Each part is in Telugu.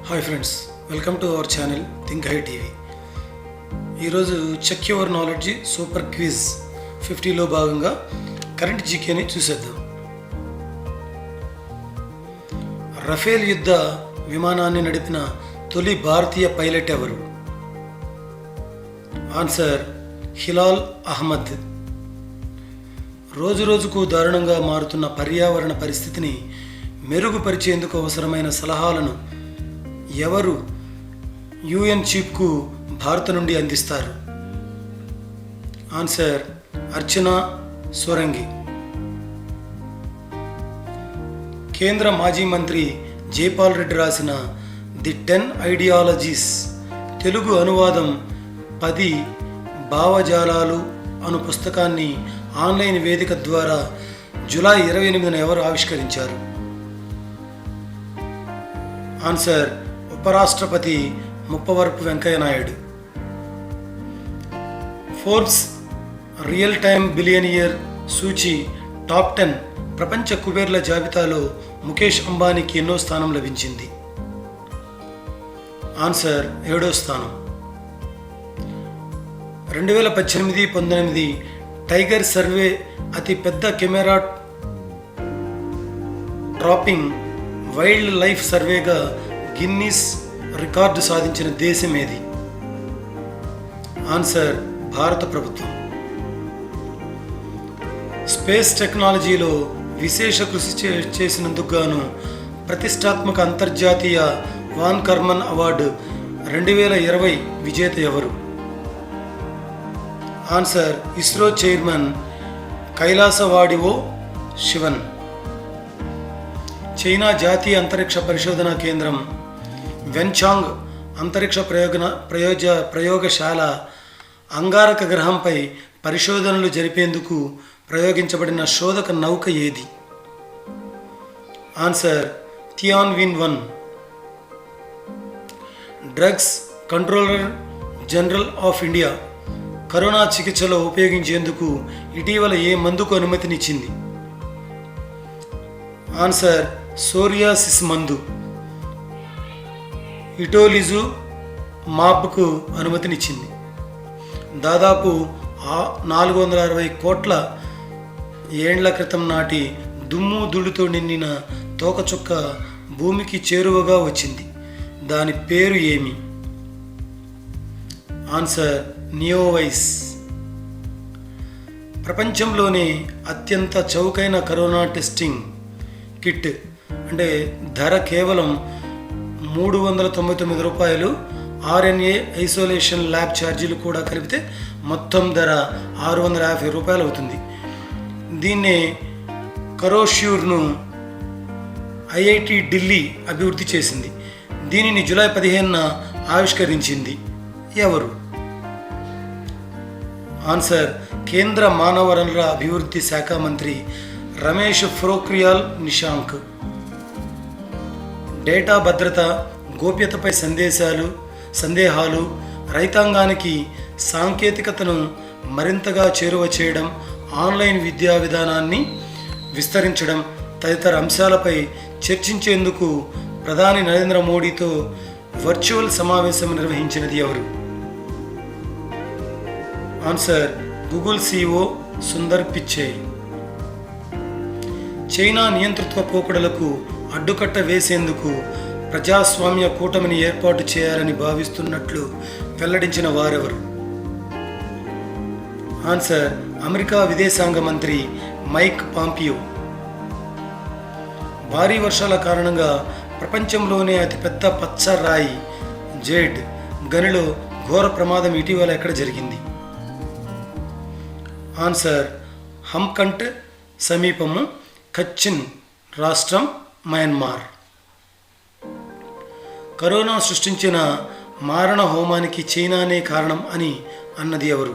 Hi friends, welcome to our channel think high TV. ఈరోజు check your knowledge super quiz 50లో భాగంగా కరెంట్ జీకేని చూసేద్దాం. రఫేల్ యుద్ధ విమానాన్ని నడిపిన తొలి భారతీయ పైలట్ ఎవరు? ఆన్సర్ హిలాల్ అహ్మద్. రోజురోజుకు దారుణంగా మారుతున్న పర్యావరణ పరిస్థితిని మెరుగుపరిచేందుకు అవసరమైన సలహాలను ఎవరు యుఎన్ చీఫ్కు భారత్ నుండి అందిస్తారు? ఆన్సర్ అర్చనా సోరంగి. కేంద్ర మాజీ మంత్రి జైపాల్ రెడ్డి రాసిన ది 10 ఐడియాలజీస్ తెలుగు అనువాదం 10 భావజాలాలు అను పుస్తకాన్ని ఆన్లైన్ వేదిక ద్వారా జూలై 28న ఎవరు ఆవిష్కరించారు? ఆన్సర్ ఉపరాష్ట్రపతి Muppavarapu Venkaiah Naidu. Forbes real time billionaire సూచి టాప్ 10 ప్రపంచ కుబేర్ల జాబితాలో ముఖేష్ అంబానీకి ఎన్నో స్థానం లభించింది? ఆన్సర్ 7వ స్థానం. 2018-19 టైగర్ సర్వే అతి పెద్ద కెమెరా ట్రాపింగ్ వైల్డ్ లైఫ్ సర్వేగా గిన్నీస్ రికార్డు సాధించిన దేశం ఏది? ఆన్సర్ భారత ప్రభుత్వం. స్పేస్ టెక్నాలజీలో విశేష కృషి చేసినందుకు గాను ప్రతిష్టాత్మక అంతర్జాతీయ వాన్ కర్మన్ అవార్డు 2020 విజేత ఎవరు? Answer ISRO chairman Kailasavadivoo Sivan. China జాతీయ అంతరిక్ష పరిశోధనా కేంద్రం వెన్చాంగ్ అంతరిక్ష ప్రయోగశాల అంగారక గ్రహంపై పరిశోధనలు జరిపేందుకు ప్రయోగించబడిన శోధక నౌక ఏది? Answer Tianwen 1. Drugs controller general of India corona చికిత్సలో ఉపయోగించేందుకు ఇటీవల ఏ మందుకు అనుమతినిచ్చింది? ఆన్సర్ సోరియాసిస్ మందు ఇటోలిజు మాప్కు అనుమతినిచ్చింది. దాదాపు 460 కోట్ల ఏండ్ల క్రితం నాటి దుమ్ము ధూళితో నిండిన తోకచుక్క భూమికి చేరువగా వచ్చింది. దాని పేరు ఏమి? ఆన్సర్ నియోవైస్. ప్రపంచంలోనే అత్యంత చౌకైన కరోనా టెస్టింగ్ కిట్ అంటే ధర కేవలం $399. RNA ఐసోలేషన్ ల్యాబ్ ఛార్జీలు కూడా కలిపితే మొత్తం ధర $650 అవుతుంది. దీన్నే కరోష్యూర్ను IIT ఢిల్లీ అభివృద్ధి చేసింది. దీనిని జూలై 15న ఆవిష్కరించింది ఎవరు? ఆన్సర్ కేంద్ర మానవ వనరుల అభివృద్ధి శాఖ మంత్రి రమేష్ పోఖ్రియాల్ నిశాంక్. డేటా భద్రత, గోప్యతపై సందేహాలు, రైతాంగానికి సాంకేతికతను మరింతగా చేరువ చేయడం, ఆన్లైన్ విద్యా విధానాన్ని విస్తరించడం తదితర అంశాలపై చర్చించేందుకు ప్రధాని నరేంద్ర మోడీతో వర్చువల్ సమావేశం నిర్వహించినది ఎవరు? Answer Google CEO Sundar Pichai. China నియంతృత్వ పోకడలకు అడ్డుకట్ట వేసేందుకు ప్రజాస్వామ్య కూటమిని ఏర్పాటు చేయాలని భావిస్తున్నట్లు వెల్లడించిన వారెవరు? ఆన్సర్ అమెరికా విదేశాంగ మంత్రి మైక్ పాంపియో. భారీ వర్షాల కారణంగా ప్రపంచంలోనే అతిపెద్ద పచ్చ రాయి జేడ్ గనిలో ఘోర ప్రమాదం ఇటీవల ఎక్కడ జరిగింది? ఆన్సర్ హంకంట్ సమీపము, కచ్చిన్ రాష్ట్రం, మయన్మార్. కరోనా సృష్టించిన మారణ హోమానికి చైనానే కారణం అని అన్నది ఎవరు?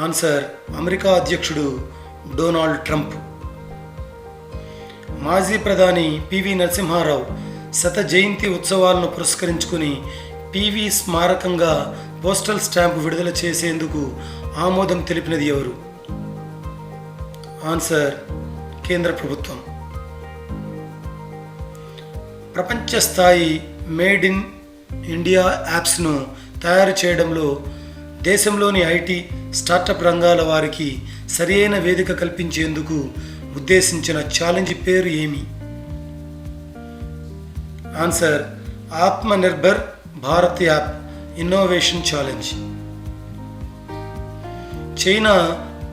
ఆన్సర్ అమెరికా అధ్యక్షుడు డొనాల్డ్ ట్రంప్. మాజీ ప్రధాని పివి నరసింహారావు శత జయంతి ఉత్సవాలను పురస్కరించుకుని పివి స్మారకంగా పోస్టల్ స్టాంపు విడుదల చేసేందుకు ఆమోదం తెలిపినది ఎవరు? ఆన్సర్ కేంద్ర ప్రభుత్వం. ప్రపంచ స్థాయి మేడ్ ఇన్ ఇండియా యాప్స్ను తయారు చేయడంలో దేశంలోని ఐటీ స్టార్టప్ రంగాల వారికి సరియైన వేదిక కల్పించేందుకు ఉద్దేశించిన ఛాలెంజ్ పేరు ఏమి? Answer Atmanirbhar Bharat app innovation challenge. China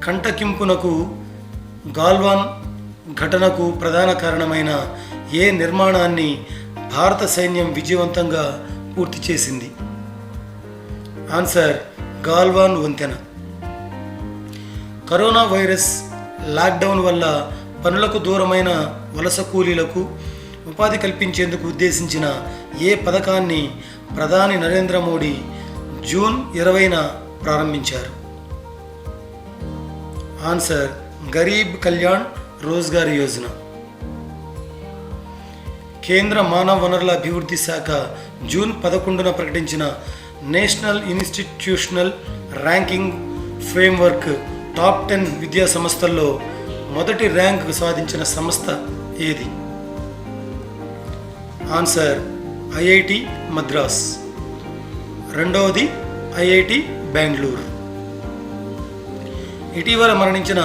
కంటకింపునకు గాల్వాన్ ఘటనకు ప్రధాన కారణమైన ఏ నిర్మాణాన్ని భారత సైన్యం విజయవంతంగా పూర్తి చేసింది? ఆన్సర్ గాల్వాన్ వంతెన. కరోనా వైరస్ లాక్డౌన్ వల్ల పనులకు దూరమైన వలస కూలీలకు ఉపాధి కల్పించేందుకు ఉద్దేశించిన ఏ పథకాన్ని ప్రధాని నరేంద్ర మోడీ జూన్ 20న ప్రారంభించారు? ఆన్సర్ గరీబ్ కళ్యాణ్ రోజ్గార్ యోజన. కేంద్ర మానవ వనరుల అభివృద్ధి శాఖ జూన్ 11న ప్రకటించిన national institutional ranking framework top 10 విద్యా సంస్థల్లో మొదటి ర్యాంక్ సాధించిన సంస్థ ఏది? Answer IIT Madras. రెండవది ఐఐటి బెంగళూరు. ఇటీవల మరణించిన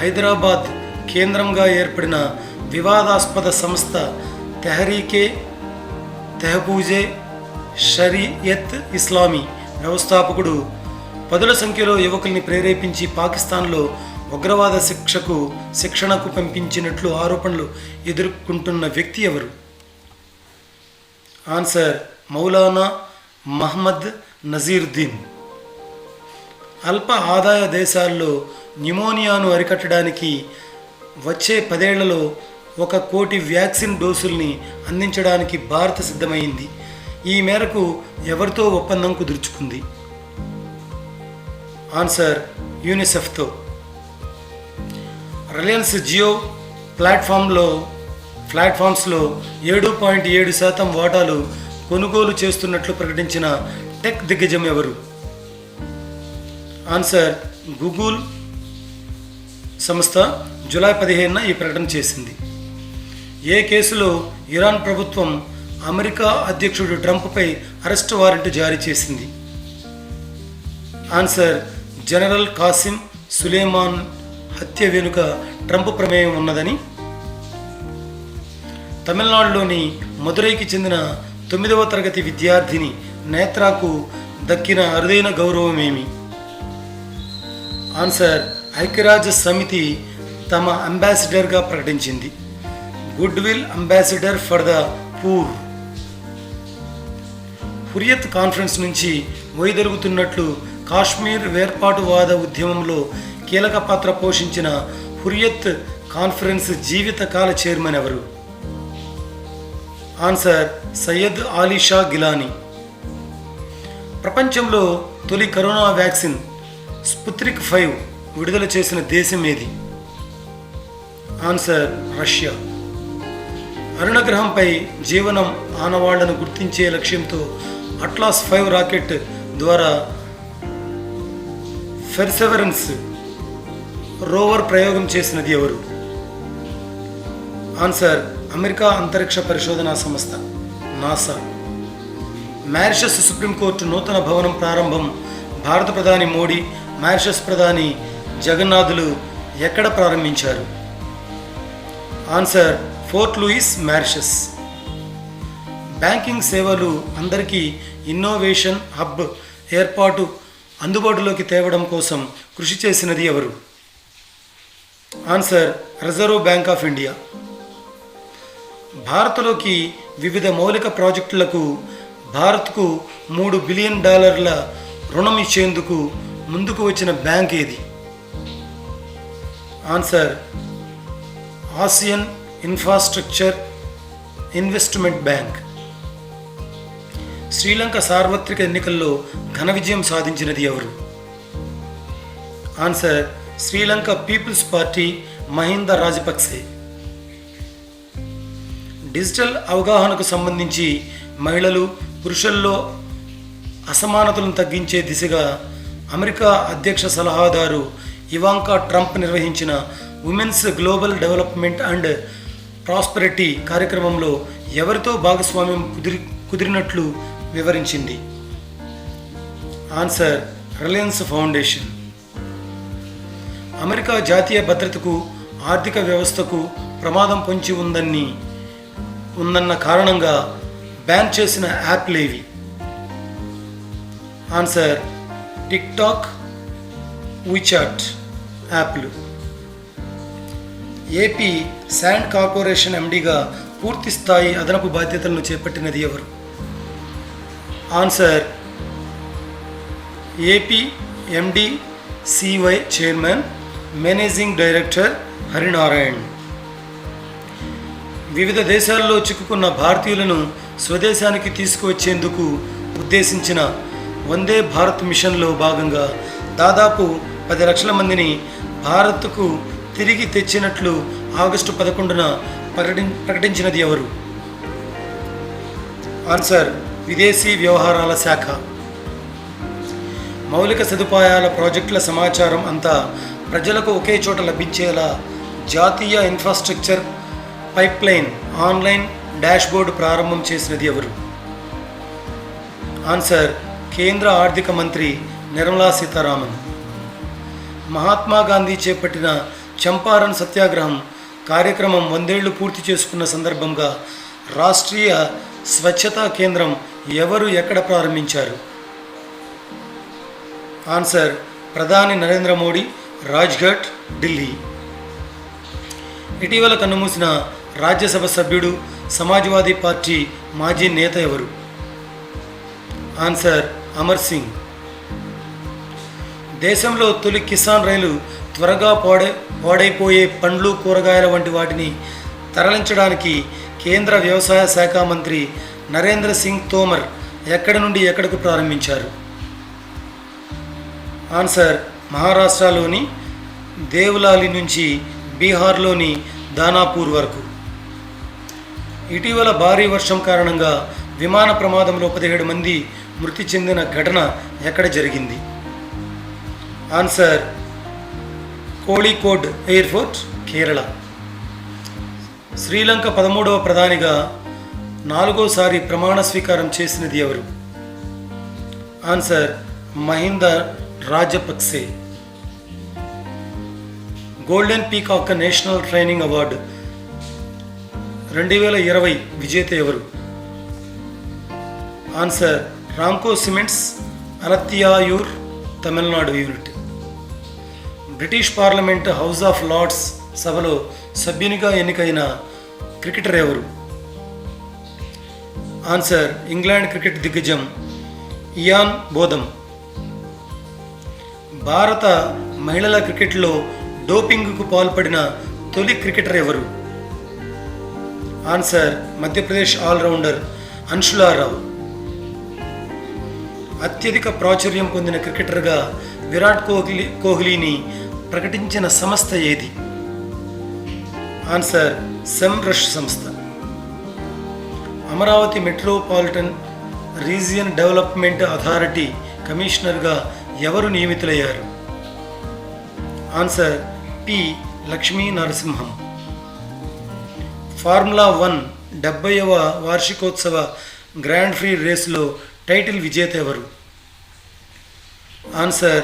హైదరాబాద్ కేంద్రంగా ఏర్పడిన వివాదాస్పద సంస్థ తెహరీకే తెహపూజే షరియత్ ఇస్లామీ వ్యవస్థాపకుడు పదుల సంఖ్యలో యువకుల్ని ప్రేరేపించి పాకిస్తాన్లో ఉగ్రవాద శిక్షణకు పంపించినట్లు ఆరోపణలు ఎదుర్కొంటున్న వ్యక్తి ఎవరు? ఆన్సర్ మౌలానా మహమ్మద్ నజీరుద్దీన్. అల్ప ఆదాయ దేశాల్లో న్యూమోనియాను అరికట్టడానికి వచ్చే 10 ఏళ్లలో 1 కోటి వ్యాక్సిన్ డోసుల్ని అందించడానికి భారత్ సిద్ధమైంది. ఈ మేరకు ఎవరితో ఒప్పందం కుదుర్చుకుంది? ఆన్సర్ యూనిసెఫ్తో. రిలయన్స్ జియో ప్లాట్ఫామ్స్లో 7.7% వాటాలు కొనుగోలు చేస్తున్నట్లు ప్రకటించిన టెక్ దిగ్గజం ఎవరు? ఆన్సర్ గూగుల్ సంస్థ జూలై 15న ఈ ప్రకటన చేసింది. ఏ కేసులో ఇరాన్ ప్రభుత్వం అమెరికా అధ్యక్షుడు ట్రంప్పై అరెస్టు వారెంట్ జారీ చేసింది? ఆన్సర్ జనరల్ కాసిం సులేమాన్ హత్య వెనుక ట్రంప్ ప్రమేయం ఉన్నదని. తమిళనాడులోని మదురైకి చెందిన 9వ తరగతి విద్యార్థిని నేత్రాకు దక్కిన అరుదైన గౌరవం ఏమి? ఆన్సర్ ఐక్యరాజ్య సమితి తమ అంబాసిడర్గా ప్రకటించింది. Good will ambassador for the poor. Hurriyat conference నుంచి వైదొలుగుతున్నట్లు కాశ్మీర్ వేర్పాటువాద ఉద్యమంలో కీలక పాత్ర పోషించిన హురియత్ కాన్ఫరెన్స్ జీవితకాల చైర్మన్ ఎవరు? ఆన్సర్ సయ్యద్ ఆలీ షా గిలానీ. ప్రపంచంలో తొలి కరోనా వ్యాక్సిన్ స్పుత్నిక్ 5 విడుదల చేసిన దేశం ఏది? Answer Russia. అరుణగ్రహంపై జీవనం ఆనవాళ్లను గుర్తించే లక్ష్యంతో అట్లాస్ 5 రాకెట్ ద్వారా పెర్సెవరెన్స్ రోవర్ ప్రయోగం చేసినది ఎవరు? ఆన్సర్ అమెరికా అంతరిక్ష పరిశోధనా సంస్థ నాసా. మారిషస్ సుప్రీంకోర్టు నూతన భవనం ప్రారంభం భారత ప్రధాని మోడీ, మారిషస్ ప్రధాని జగన్నాథులు ఎక్కడ ప్రారంభించారు? Answer Port Louis Mauritius. Banking సేవలు అందరికీ ఇన్నోవేషన్ హబ్ ఏర్పాటు అందుబాటులోకి తేవడం కోసం కృషి చేసినది ఎవరు? Answer reserve bank of India. భారత్లోకి వివిధ మౌలిక ప్రాజెక్టులకు భారత్కు $3 బిలియన్ రుణం ఇచ్చేందుకు ముందుకు వచ్చిన బ్యాంక్ ఏది? Answer Asian infrastructure investment bank. Sri Lanka సార్వత్రిక ఎన్నికల్లో ఘన విజయం సాధించినది ఎవరు? Answer Sri Lanka people's party Mahinda Rajapaksa. Digital అవగాహనకు సంబంధించి మహిళలు పురుషుల్లో అసమానతలను తగ్గించే దిశగా అమెరికా అధ్యక్ష సలహాదారు ఇవాంకా ట్రంప్ నిర్వహించిన women's global development and prosperity కార్యక్రమంలో ఎవరితో భాగస్వామ్యం కుదిరినట్లు వివరించింది? Answer Reliance foundation. అమెరికా జాతీయ భద్రతకు ఆర్థిక వ్యవస్థకు ప్రమాదం పొంచి ఉందన్న కారణంగా బ్యాన్ చేసిన యాప్లేవి? ఆన్సర్ టిక్ టాక్, వీచాట్ యాప్లు. ఏపీ శాండ్ కార్పొరేషన్ ఎండీగా పూర్తి స్థాయి అదనపు బాధ్యతలను చేపట్టినది ఎవరు? Answer AP MD CY chairman managing director Harinarayan. వివిధ దేశాల్లో చిక్కుకున్న భారతీయులను స్వదేశానికి తీసుకువచ్చేందుకు ఉద్దేశించిన వందే భారత్ మిషన్లో భాగంగా దాదాపు 10 లక్షల మందిని భారత్కు తిరిగి తెచ్చినట్లు ఆగస్టు 11న ప్రకటించినది ఎవరు? ఆన్సర్ విదేశీ వ్యవహారాల శాఖ. మౌలిక సదుపాయాల ప్రాజెక్టుల సమాచారం అంతా ప్రజలకు ఒకే చోట లభించేలా జాతీయ ఇన్ఫ్రాస్ట్రక్చర్ పైప్లైన్ ఆన్లైన్ డాష్బోర్డు ప్రారంభం చేసినది ఎవరు? ఆన్సర్ కేంద్ర ఆర్థిక మంత్రి నిర్మలా సీతారామన్. మహాత్మా గాంధీ చేపట్టిన చంపారన్ సత్యాగ్రహం కార్యక్రమం 100 ఏళ్లు పూర్తి చేసుకున్న సందర్భంగా రాష్ట్రీయ స్వచ్ఛతా కేంద్రం ఎవరు ఎక్కడ ప్రారంభించారు? ఆన్సర్ ప్రధాని నరేంద్ర మోడీ, రాజ్ఘాట్, ఢిల్లీ. ఇటీవల కన్నుమూసిన రాజ్యసభ సభ్యుడు, సమాజ్వాదీ పార్టీ మాజీ నేత ఎవరు? ఆన్సర్ అమర్ సింగ్. దేశంలో తొలి కిసాన్ రైలు త్వరగా పాడైపోయే పండ్లు, కూరగాయల వంటి వాటిని తరలించడానికి కేంద్ర వ్యవసాయ శాఖ మంత్రి నరేంద్ర సింగ్ తోమర్ ఎక్కడి నుండి ఎక్కడకు ప్రారంభించారు? ఆన్సర్ మహారాష్ట్రలోని దేవలాలి నుంచి బీహార్లోని దానాపూర్ వరకు. ఇటీవల భారీ వర్షం కారణంగా విమాన ప్రమాదంలో 17 మంది మృతి చెందిన ఘటన ఎక్కడ జరిగింది? Answer Kozhikode airport, Kerala. శ్రీలంక 13వ ప్రధానిగా 4వసారి ప్రమాణ స్వీకారం చేసినది ఎవరు? Answer Mahinda Rajapaksa. Golden peacock national training award 2020 విజేత ఎవరు? Answer Ramco cements, Alathiyur, Tamil Nadu unit. British parliament house of lords సభలో సభ్యునిగా ఎన్నికైన క్రికెటర్ ఎవరు? ఆన్సర్ ఇంగ్లాండ్ క్రికెట్ దిగ్గజం ఇయాన్ బోథమ్. భారత మహిళల క్రికెట్లో డోపింగ్కు పాల్పడిన తొలి క్రికెటర్ ఎవరు? Answer Madhya Pradesh all rounder Anshula Rao. అత్యధిక ప్రాచుర్యం పొందిన క్రికెటర్గా విరాట్ కోహ్లీని ప్రకటించిన సంస్థ ఏది? ఆన్సర్ సెమ్రష్ సంస్థ. Amaravati metropolitan region development authority కమిషనర్గా ఎవరు నియమితులయ్యారు? Answer P Lakshmi Narasimham. Formula 1 70వ వార్షికోత్సవ గ్రాండ్ ప్రీ రేసులో టైటిల్ విజేత ఎవరు? ఆన్సర్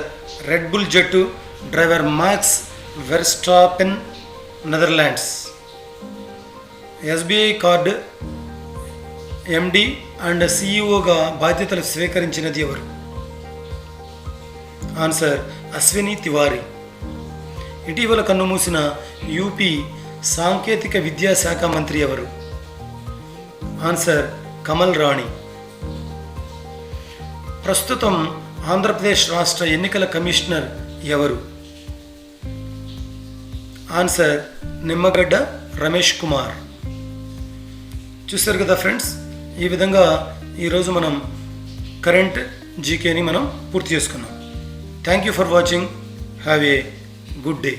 రెడ్ బుల్ జట్టు driver max Verstappen, Netherlands. SBI card MD and సిఇఓగా బాధ్యతలు స్వీకరించినది ఎవరు? ఆన్సర్ అశ్విని తివారీ. ఇటీవల కన్నుమూసిన యూపీ సాంకేతిక విద్యాశాఖ మంత్రి ఎవరు? ఆన్సర్ కమల్ రాణి. ప్రస్తుతం ఆంధ్రప్రదేశ్ రాష్ట్ర ఎన్నికల కమిషనర్ ఎవరు? ఆన్సర్ నిమ్మగడ్డ రమేష్ కుమార్. చూశారు కదా ఫ్రెండ్స్, ఈ విధంగా ఈరోజు మనం కరెంట్ జీకేని మనం పూర్తి చేసుకున్నాం. Thank you for watching. Have a good day.